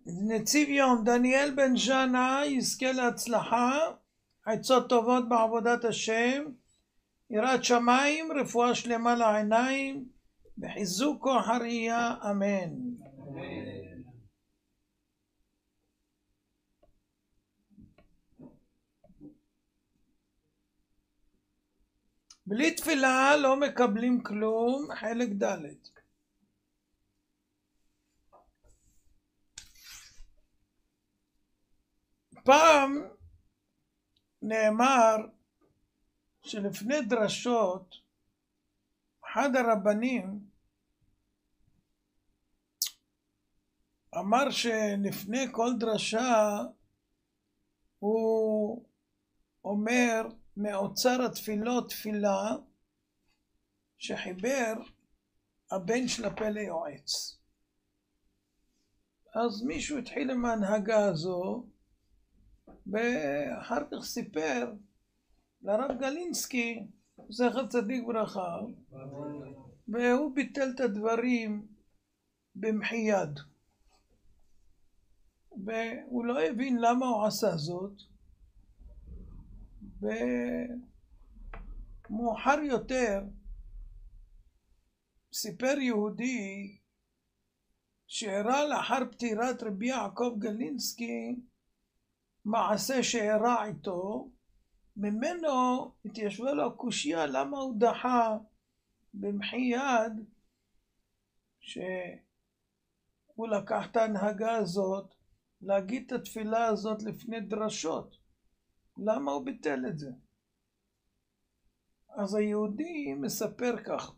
נציב יום דניאל בן ז'אנה יזכה להצלחה, עצות טובות בעבודת השם, יראת שמיים, רפואה שלמה לעיניים, בחיזוק כוח הראייה, אמן. בלי תפילה לא מקבלים כלום, חלק ד'. פעם נאמר שלפני דרשות אחד הרבנים אמר שלפני כל דרשה הוא אומר מאוצר התפילות תפילה שחיבר הבן של הפלא יועץ. אז מישהו התחיל עם ההנהגה הזו, ואחר כך סיפר לרב גלינסקי, זכר צדיק ברכה, והוא ביטל את הדברים במחי יד. והוא לא הבין למה הוא עשה זאת. ומאוחר יותר סיפר יהודי שאירע לאחר פטירת רבי יעקב גלינסקי מעשה שאירע איתו, ממנו התיישבה לו הקושיה למה הוא דחה במחי יד שהוא לקח את ההנהגה הזאת להגיד את התפילה הזאת לפני דרשות. למה הוא ביטל את זה? אז היהודי מספר כך,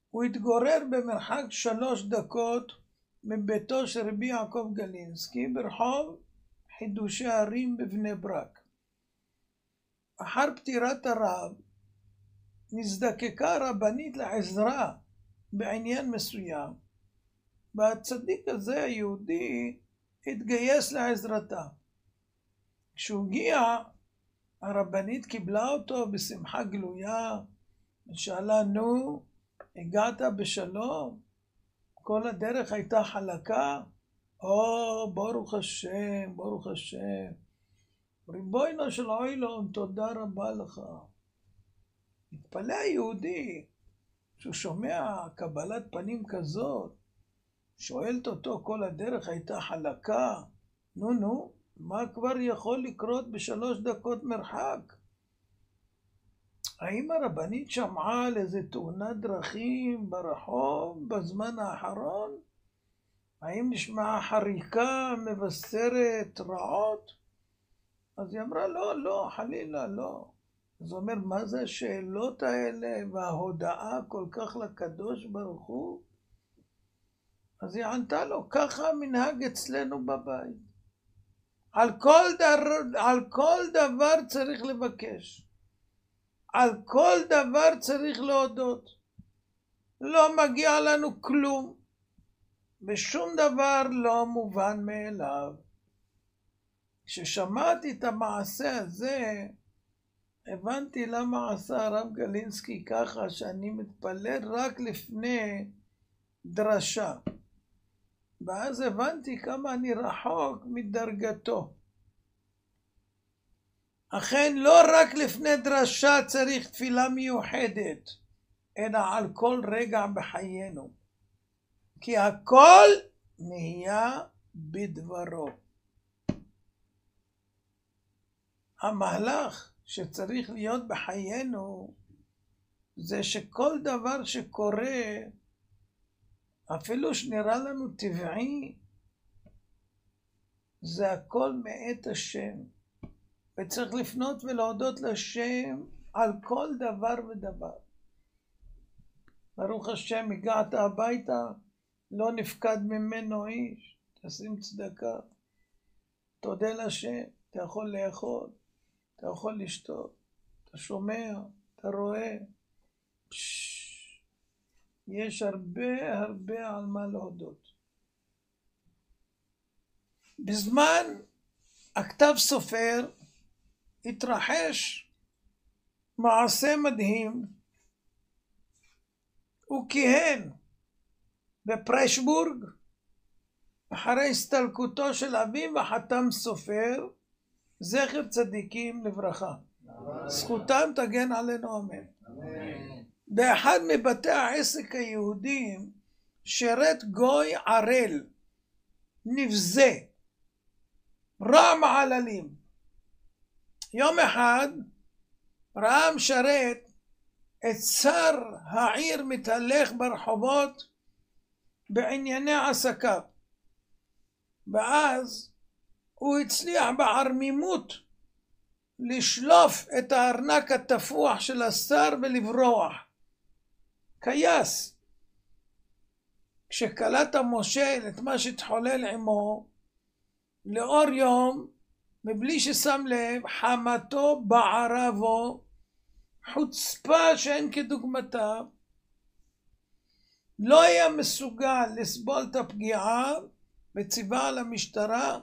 הוא התגורר במרחק 3 דקות מביתו של רבי יעקב גלינסקי ברחוב חידושי הרים בבני ברק. אחר פטירת הרב נזדקקה רבנית לעזרה בעניין מסוים, והצדיק הזה היהודי התגייס לעזרתה. כשהוא הגיע, הרבנית קיבלה אותו בשמחה גלויה, ושאלה, נו, הגעת בשלום? כל הדרך הייתה חלקה? ברוך השם, ברוך השם. ריבונו של עולם, תודה רבה לך. התפלא היהודי, שהוא שומע קבלת פנים כזאת, שואלת אותו, כל הדרך הייתה חלקה? נו, מה כבר יכול לקרות ב3 דקות מרחק? האם הרבנית שמעה על איזה תאונת דרכים ברחוב בזמן האחרון? האם נשמעה חריקה מבשרת רעות? אז היא אמרה, לא, חלילה, לא. אז הוא אומר, מה זה השאלות האלה וההודעה כל כך לקדוש ברוך הוא? אז היא ענתה לו, ככה המנהג אצלנו בבית. על כל דבר צריך לבקש. על כל דבר צריך להודות. לא מגיע לנו כלום. ושום דבר לא מובן מאליו. כששמעתי את המעשה הזה, הבנתי למה עשה הרב גלינסקי ככה, שאני מתפלל רק לפני דרשה. ואז הבנתי כמה אני רחוק מדרגתו. אכן לא רק לפני דרשה צריך תפילה מיוחדת, אלא על כל רגע בחיינו. כי הכל נהיה בדברו. המהלך שצריך להיות בחיינו, זה שכל דבר שקורה, אפילו שנראה לנו טבעי, זה הכל מאת השם. וצריך לפנות ולהודות לשם על כל דבר ודבר. ברוך השם, הגעת הביתה, לא נפקד ממנו איש, תשים צדקה. תודה לשם, אתה יכול לאכול, אתה יכול לשתות, אתה שומע, אתה רואה. יש הרבה על מה להודות. בזמן הכתב סופר התרחש מעשה מדהים. הוא כיהן בפרשבורג אחרי הסתלקותו של אביו החתם סופר, זכר צדיקים לברכה. זכותם תגן עלינו, אמן. באחד מבתי העסק היהודים שרת גוי ערל, נבזה, רע מעללים. יום אחד ראה המשרת את שר העיר מתהלך ברחובות בענייני עסקיו, ואז הוא הצליח בערמימות לשלוף את הארנק התפוח של השר ולברוח. קייס. כשקלט המושל את מה שהתחולל עמו, לאור יום, מבלי ששם לב, חמתו בערה בו, חוצפה שאין כדוגמתה, לא היה מסוגל לסבול את הפגיעה, וציווה על המשטרה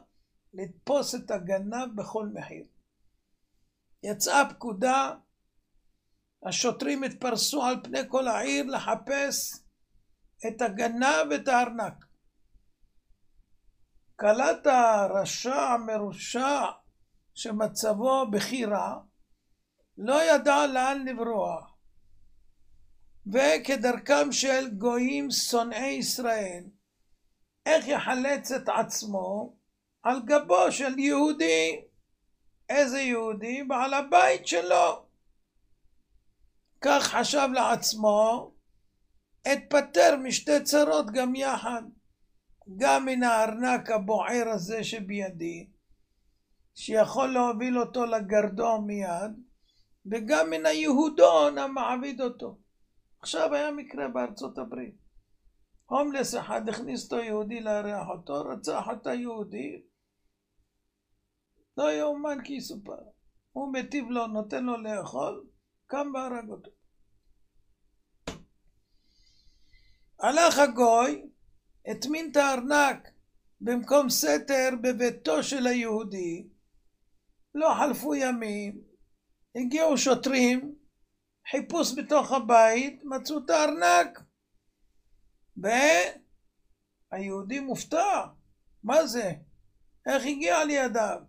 לתפוס את הגנב בכל מחיר. יצאה פקודה, השוטרים התפרסו על פני כל העיר לחפש את הגנב ואת הארנק. קלט הרשע המרושע שמצבו בכי רע, לא ידע לאן לברוח, וכדרכם של גויים שונאי ישראל, איך יחלץ את עצמו? על גבו של יהודי. איזה יהודי? בעל הבית שלו. כך חשב לעצמו, אתפטר משתי צרות גם יחד, גם מן הארנק הבוער הזה שבידי, שיכול להוביל אותו לגרדום מיד, וגם מן היהודון המעביד אותו. עכשיו היה מקרה בארצות הברית. הומלס אחד הכניס אותו יהודי לארח אותו, רצח את היהודי, לא יאומן כי יסופר. הוא מטיב לו, נותן לו לאכול, קם והרג אותו. הלך הגוי, הטמין את הארנק במקום סתר בביתו של היהודי. לא חלפו ימים, הגיעו שוטרים, חיפוש בתוך הבית, מצאו את הארנק. והיהודי מופתע, מה זה? איך הגיע לידיו?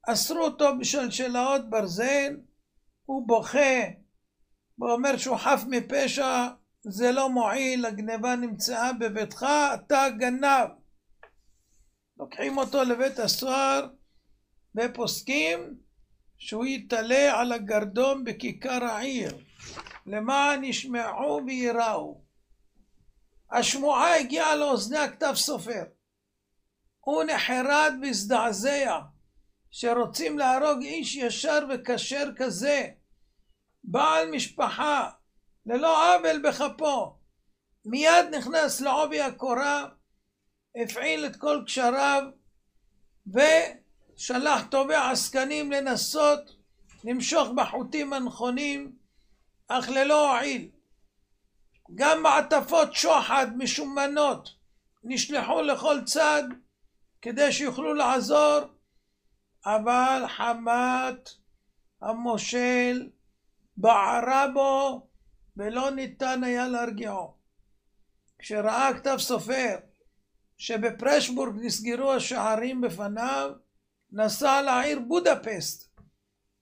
אסרו אותו בשלשלאות ברזל, הוא בוכה ואומר שהוא חף מפשע, זה לא מועיל, הגנבה נמצאה בביתך, אתה גנב. לוקחים אותו לבית הסוהר ופוסקים שהוא יתעלה על הגרדום בכיכר העיר, למען ישמעו ויראו. השמועה הגיעה לאוזני הכתב סופר. הוא נחרד והזדעזע שרוצים להרוג איש ישר וכשר כזה, בעל משפחה, ללא עוול בכפו. מיד נכנס לעובי הקורה, הפעיל את כל קשריו ושלח טובי עסקנים לנסות למשוך בחוטים הנכונים, אך ללא הועיל. גם מעטפות שוחד משומנות נשלחו לכל צד כדי שיוכלו לעזור, אבל חמת המושל בערה בו ולא ניתן היה להרגיעו. כשראה כתב סופר שבפרשבורג נסגרו השערים בפניו, נסע לעיר בודפסט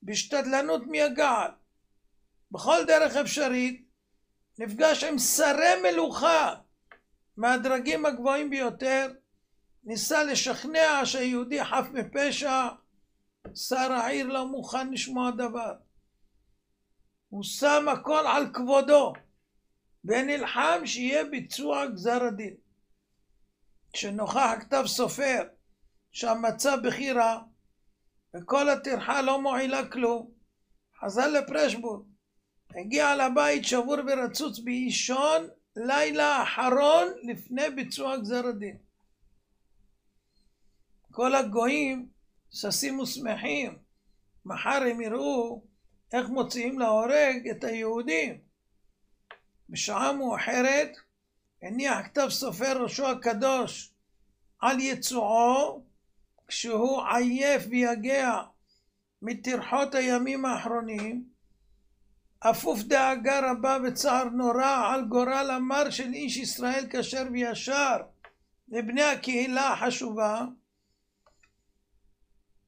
בשתדלנות מייגעת. בכל דרך אפשרית נפגש עם שרי מלוכה מהדרגים הגבוהים ביותר, ניסה לשכנע שהיהודי חף מפשע. שר העיר לא מוכן לשמוע דבר. הוא שם הכל על כבודו ונלחם שיהיה ביצוע גזר הדין. כשנוכח הכתב סופר שהמצב בכי רע וכל הטרחה לא מועילה כלום, חזר לפרשבורג, הגיע לבית שבור ורצוץ באישון לילה האחרון לפני ביצוע גזר הדין. כל הגויים ששים ושמחים, מחר הם יראו איך מוציאים להורג את היהודים. בשעה מאוחרת הניח כתב סופר ראשו הקדוש על יצועו, כשהוא עייף ויגע מטרחות הימים האחרונים, אפוף דאגה רבה וצער נורא על גורל המר של איש ישראל כשר וישר, לבני הקהילה החשובה,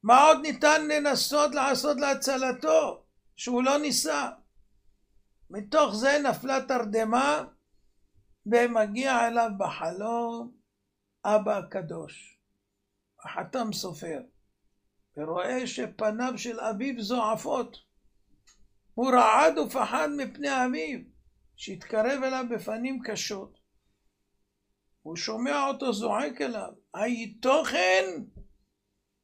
מה עוד ניתן לנסות לעשות להצלתו שהוא לא ניסה? מתוך זה נפלה תרדמה, ומגיע אליו בחלום אבא הקדוש, החתם סופר, ורואה שפניו של אביו זועפות. הוא רעד ופחד מפני אביו שהתקרב אליו בפנים קשות. הוא שומע אותו זועק אליו, הייתכן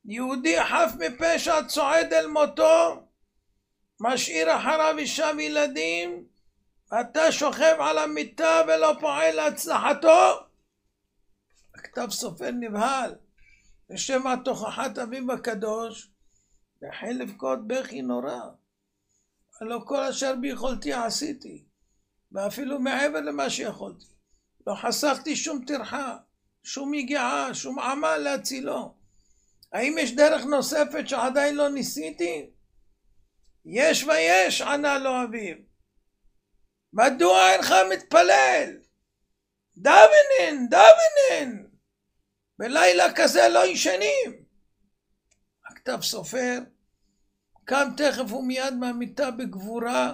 יהודי חף מפשע צועד אל מותו, משאיר אחריו אישה וילדים, ואתה שוכב על המיטה ולא פועל להצלחתו? הכתב סופר נבהל לשמע תוכחת אביו הקדוש, והחל לבכות בכי נורא. הלא כל אשר ביכולתי עשיתי, ואפילו מעבר למה שיכולתי. לא חסכתי שום טרחה, שום יגיעה, שום עמל להצילו. האם יש דרך נוספת שעדיין לא ניסיתי? יש ויש, ענה לו אביו. מדוע אינך מתפלל? דוונן, בלילה כזה לא ישנים. הכתב סופר קם תכף ומיד מהמיטה בגבורה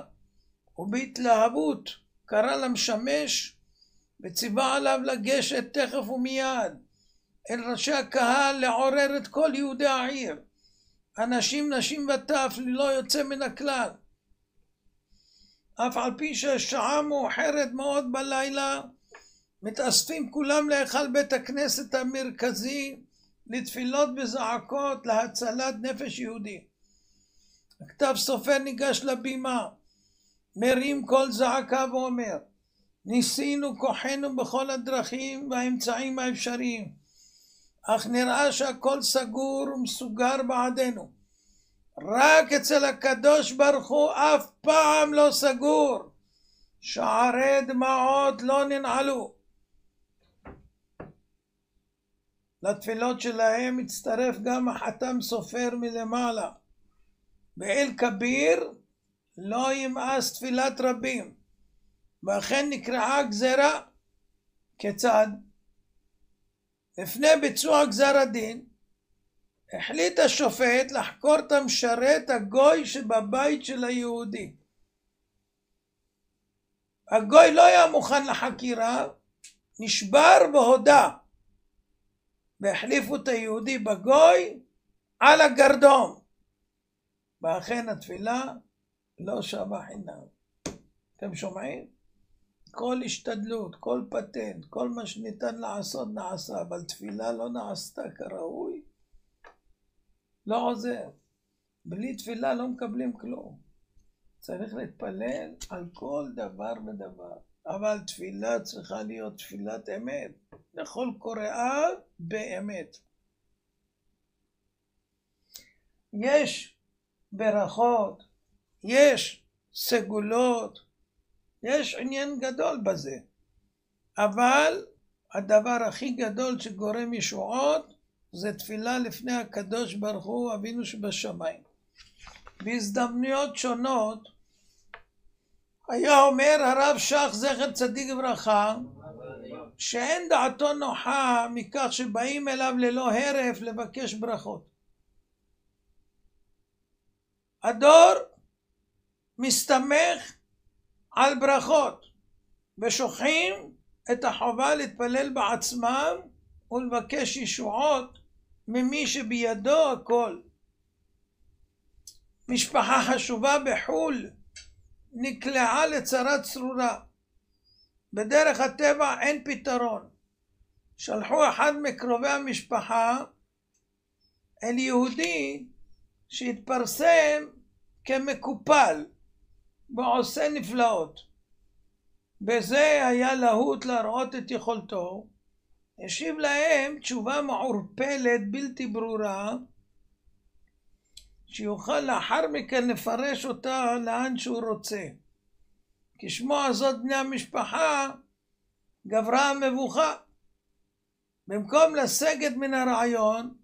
ובהתלהבות, קרא למשמש וציווה עליו לגשת תכף ומיד אל ראשי הקהל, לעורר את כל יהודי העיר, אנשים, נשים וטף, ללא יוצא מן הכלל. אף על פי שהשעה מאוחרת מאוד בלילה, מתאספים כולם להיכל בית הכנסת המרכזי לתפילות וזעקות להצלת נפש יהודי. הכתב סופר ניגש לבימה, מרים קול זעקה ואומר, ניסינו כוחנו בכל הדרכים והאמצעים האפשריים, אך נראה שהכל סגור ומסוגר בעדנו. רק אצל הקדוש ברוך הוא אף פעם לא סגור, שערי דמעות לא ננעלו. לתפילות שלהם הצטרף גם החתם סופר מלמעלה. באל כביר לא ימאס תפילת רבים, ואכן נקראה גזרה. כיצד? לפני ביצוע גזר הדין החליט השופט לחקור את המשרת הגוי שבבית של היהודי. הגוי לא היה מוכן לחקירה, נשבר והודה, והחליפו את היהודי בגוי על הגרדום. ואכן התפילה לא שווה חינם. אתם שומעים? כל השתדלות, כל פטנט, כל מה שניתן לעשות נעשה, אבל תפילה לא נעשתה כראוי, לא עוזר. בלי תפילה לא מקבלים כלום. צריך להתפלל על כל דבר ודבר, אבל תפילה צריכה להיות תפילת אמת, לכל קוראיו באמת. יש ברכות, יש סגולות, יש עניין גדול בזה, אבל הדבר הכי גדול שגורם ישועות זה תפילה לפני הקדוש ברוך הוא אבינו שבשמיים. בהזדמנויות שונות היה אומר הרב שך זכר צדיק וברכה, שאין דעתו נוחה מכך שבאים אליו ללא הרף לבקש ברכות. הדור מסתמך על ברכות ושוכחים את החובה להתפלל בעצמם ולבקש ישועות ממי שבידו הכל. משפחה חשובה בחול נקלעה לצרה צרורה, בדרך הטבע אין פתרון. שלחו אחד מקרובי המשפחה אל יהודי שהתפרסם כמקופל ועושה נפלאות. בזה היה להוט להראות את יכולתו. השיב להם תשובה מעורפלת בלתי ברורה, שיוכל לאחר מכן לפרש אותה לאן שהוא רוצה. כשמו הזאת בני המשפחה גברה המבוכה. במקום לסגת מן הרעיון,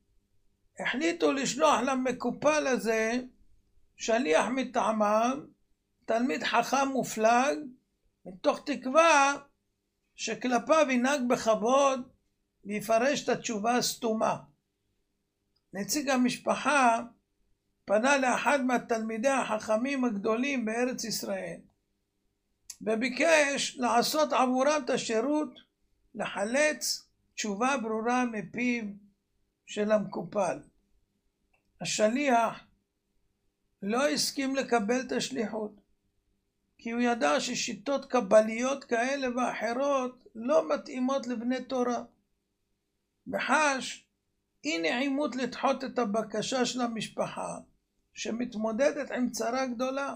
החליטו לשלוח למקופל הזה שליח מטעמם, תלמיד חכם מופלג, מתוך תקווה שכלפיו ינהג בכבוד ויפרש את התשובה הסתומה. נציג המשפחה פנה לאחד מהתלמידי החכמים הגדולים בארץ ישראל, וביקש לעשות עבורם את השירות לחלץ תשובה ברורה מפיו של המקופל. השליח לא הסכים לקבל את השליחות, כי הוא ידע ששיטות קבליות כאלה ואחרות לא מתאימות לבני תורה, וחש אי נעימות לדחות את הבקשה של המשפחה שמתמודדת עם צרה גדולה.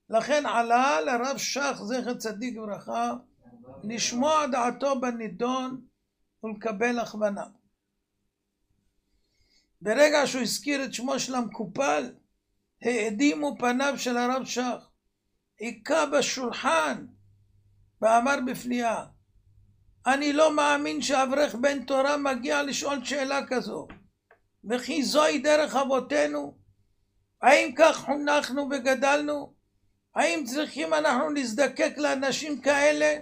לכן עלה לרב שך זכר צדיק וברכה לשמוע דעתו בנידון ולקבל הכוונה. ברגע שהוא הזכיר את שמו של המקופל, העדימו פניו של הרב שך, היכה בשולחן ואמר בפליאה, אני לא מאמין שאברך בן תורה מגיע לשאול שאלה כזו, וכי זוהי דרך אבותינו? האם כך חונכנו וגדלנו? האם צריכים אנחנו להזדקק לאנשים כאלה?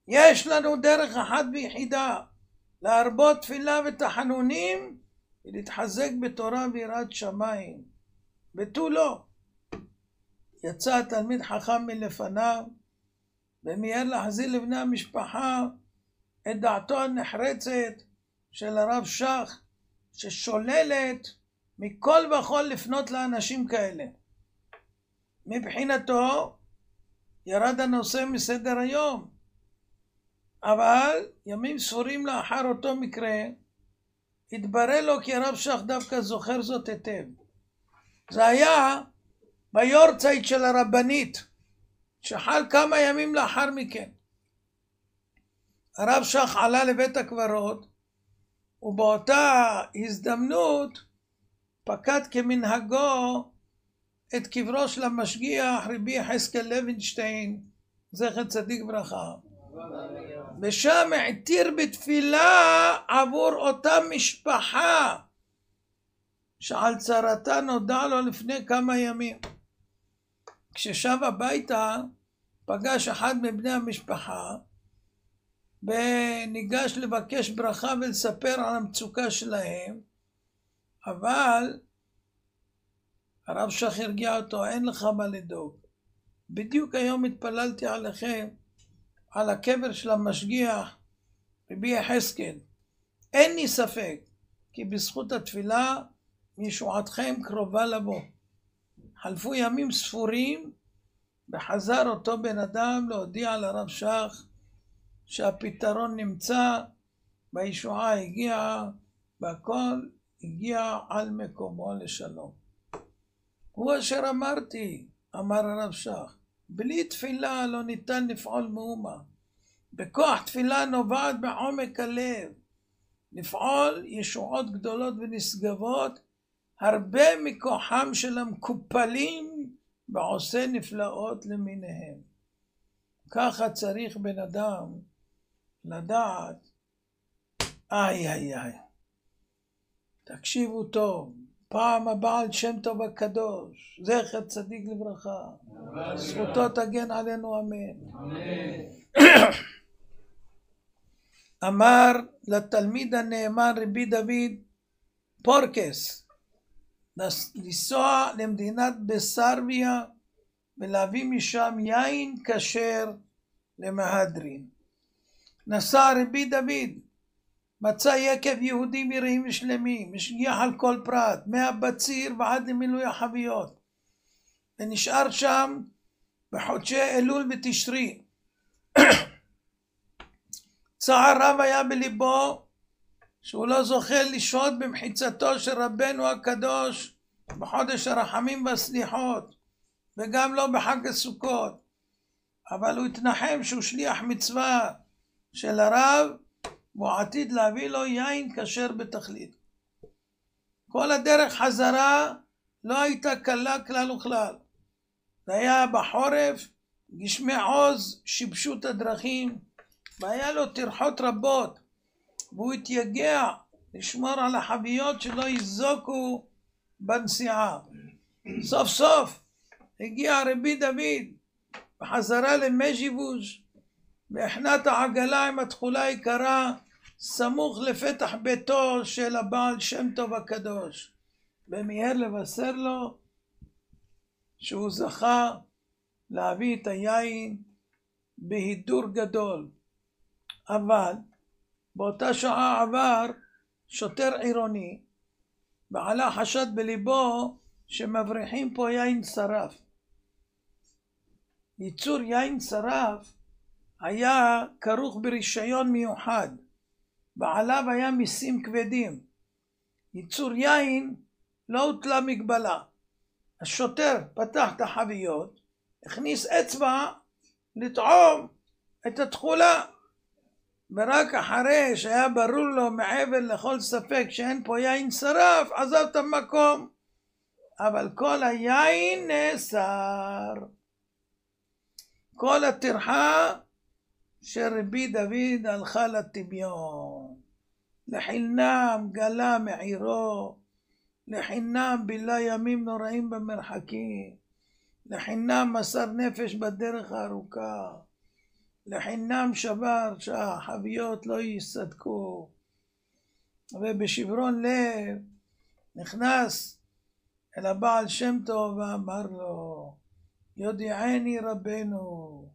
יש לנו דרך אחת ויחידה, להרבות תפילה ותחנונים ולהתחזק בתורה ויראת שמיים. ותו לא. יצא התלמיד חכם מלפניו ומיהר להחזיר לבני המשפחה את דעתו הנחרצת של הרב שך, ששוללת מכל וכל לפנות לאנשים כאלה. מבחינתו ירד הנושא מסדר היום, אבל ימים ספורים לאחר אותו מקרה התברר לו כי הרב שך דווקא זוכר זאת היטב. זה היה ביורצייט של הרבנית שחל כמה ימים לאחר מכן. הרב שך עלה לבית הקברות, ובאותה הזדמנות פקד כמנהגו את קברו של המשגיח רבי יחזקאל לוינשטיין זכר צדיק ברכה, ושם העתיר בתפילה עבור אותה משפחה שעל צרתה נודע לו לפני כמה ימים. כששב הביתה פגש אחד מבני המשפחה וניגש לבקש ברכה ולספר על המצוקה שלהם, אבל הרב שך הרגיע אותו, אין לך מה לדאוג. בדיוק היום התפללתי עליכם על הקבר של המשגיח רבי יחזקאל. אין לי ספק כי בזכות התפילה ישועתכם קרובה לבוא. חלפו ימים ספורים וחזר אותו בן אדם להודיע לרב שך שהפתרון נמצא והישועה הגיעה והכל הגיע על מקומו לשלום. הוא אשר אמרתי, אמר הרב שך, בלי תפילה לא ניתן לפעול מאומה. בכוח תפילה נובעת בעומק הלב. לפעול ישועות גדולות ונשגבות הרבה מכוחם של המקופלים ועושה נפלאות למיניהם. ככה צריך בן אדם לדעת. איי. תקשיבו טוב. פעם הבעל שם טוב הקדוש, זכר צדיק לברכה, זכותו תגן עלינו, אמן. אמר לתלמיד הנאמן רבי דוד פורקס לנסוע למדינת בסרביה ולהביא משם יין כשר למהדרין. נסע רבי דוד, מצא יקב יהודים יראים ושלמים, משגיח על כל פרט, מהבציר ועד למילוי החביות, ונשאר שם בחודשי אלול ותשרי. צער רב היה בליבו שהוא לא זוכה לשהות במחיצתו של רבנו הקדוש בחודש הרחמים והסליחות, וגם לא בחג הסוכות, אבל הוא התנחם שהוא שליח מצווה של הרב, והוא עתיד להביא לו יין כשר בתכלית. כל הדרך חזרה לא הייתה קלה כלל וכלל. זה היה בחורף, גשמי עוז שיבשו את הדרכים, והיה לו טרחות רבות, והוא התייגע לשמור על החביות שלא יזוקו בנסיעה. סוף סוף הגיע רבי דוד בחזרה למז'יבוז' והכנה את העגלה עם התכולה היקרה סמוך לפתח ביתו של הבעל שם טוב הקדוש, ומיהר לבשר לו שהוא זכה להביא את היין בהידור גדול. אבל באותה שעה עבר שוטר עירוני, ועלה חשד בליבו שמבריחים פה יין שרף. ייצור יין שרף היה כרוך ברישיון מיוחד, ועליו היה מיסים כבדים. ייצור יין לא הוטלה מגבלה. השוטר פתח את החביות, הכניס אצבע לטעום את התכולה, ורק אחרי שהיה ברור לו מעבר לכל ספק שאין פה יין שרף, עזב את המקום. אבל כל היין נאסר. כל הטרחה של רבי דוד הלכה לטמיון. לחינם גלה מעירו, לחינם בילה ימים נוראים במרחקים, לחינם מסר נפש בדרך הארוכה, לחינם שבר שהחביות לא יסדקו. ובשברון לב נכנס אל הבעל שם טוב ואמר לו, יודיעני רבנו,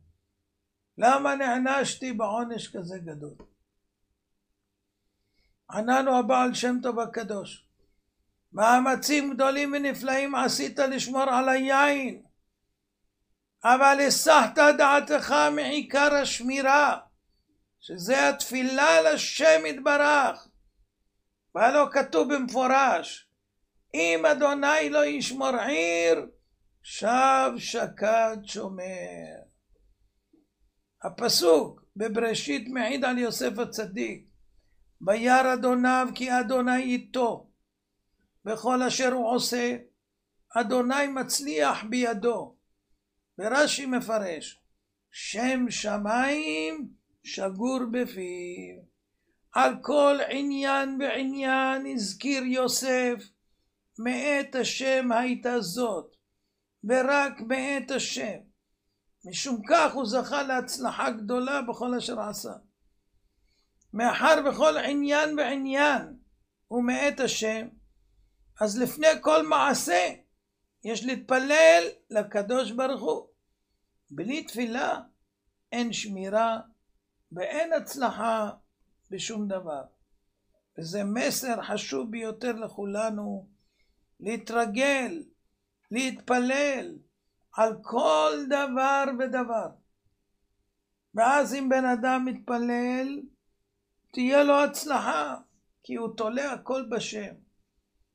למה נענשתי בעונש כזה גדול? ענה לו הבעל שם טוב הקדוש, מאמצים גדולים ונפלאים עשית לשמור על היין, אבל הסחת דעתך מעיקר השמירה, שזה התפילה לשם יתברך. והלא כתוב במפורש, אם אדוני לא ישמור עיר, שב שקד שומר. הפסוק בבראשית מעיד על יוסף הצדיק, וירא אדוניו כי אדוני איתו, בכל אשר הוא עושה, אדוני מצליח בידו. ורש"י מפרש, שם שמיים שגור בפיו. על כל עניין ועניין הזכיר יוסף, מאת השם הייתה זאת, ורק מאת השם. משום כך הוא זכה להצלחה גדולה בכל אשר עשה. מאחר בכל עניין ועניין הוא מאת השם, אז לפני כל מעשה יש להתפלל לקדוש ברוך הוא. בלי תפילה אין שמירה ואין הצלחה בשום דבר. וזה מסר חשוב ביותר לכולנו, להתרגל, להתפלל על כל דבר ודבר. ואז אם בן אדם מתפלל, תהיה לו הצלחה, כי הוא תולה הכל בשם.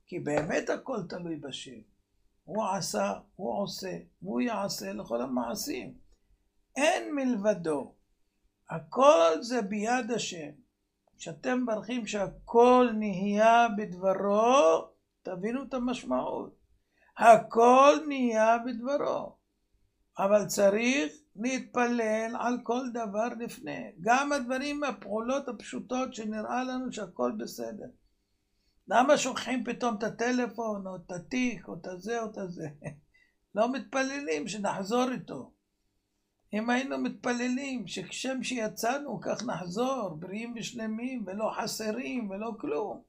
כי באמת הכל תלוי בשם. הוא עשה, הוא עושה, והוא יעשה לכל המעשים. אין מלבדו. הכל זה ביד השם. כשאתם מברכים שהכל נהיה בדברו, תבינו את המשמעות. הכל נהיה בדברו. אבל צריך להתפלל על כל דבר לפני. גם הדברים, הפעולות הפשוטות שנראה לנו שהכל בסדר. למה שוכחים פתאום את הטלפון או את התיק או את הזה או את הזה? לא מתפללים שנחזור איתו. אם היינו מתפללים שכשם שיצאנו כך נחזור בריאים ושלמים ולא חסרים ולא כלום,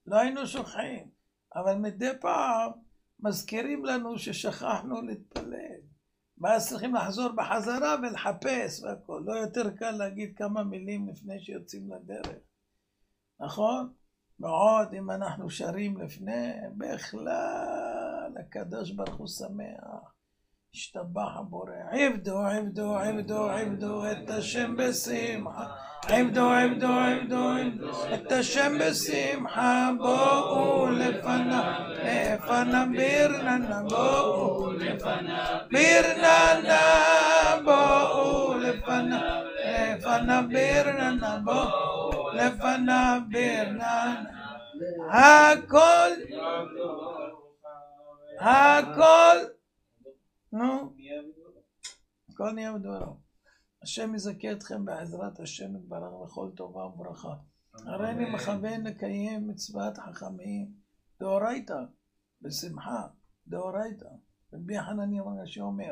לא היינו שוכחים. אבל מדי פעם מזכירים לנו ששכחנו להתפלל. ואז צריכים לחזור בחזרה ולחפש והכל. לא יותר קל להגיד כמה מילים לפני שיוצאים לדרך. נכון? ועוד אם אנחנו שרים לפני, בכלל הקדוש ברוך הוא שמח. השתבח הבורא. עבדו, עבדו, עבדו, עבדו את השם בשמחה. עבדו, עבדו, עבדו, עבדו את השם בשמחה. בואו לפניו, לפניו ברננה, בואו לפניו ברננה, בואו לפניו, לפניו ברננה, בואו לפניו ברננה. הכל נו, הכל נהיה בדברו. השם יזכה אתכם בעזרת השם יתברך בכל טובה וברכה. הרי אני מכוון לקיים מצוות חכמים דאורייתא, בשמחה, דאורייתא. רבי חנניה בן עקשיא אומר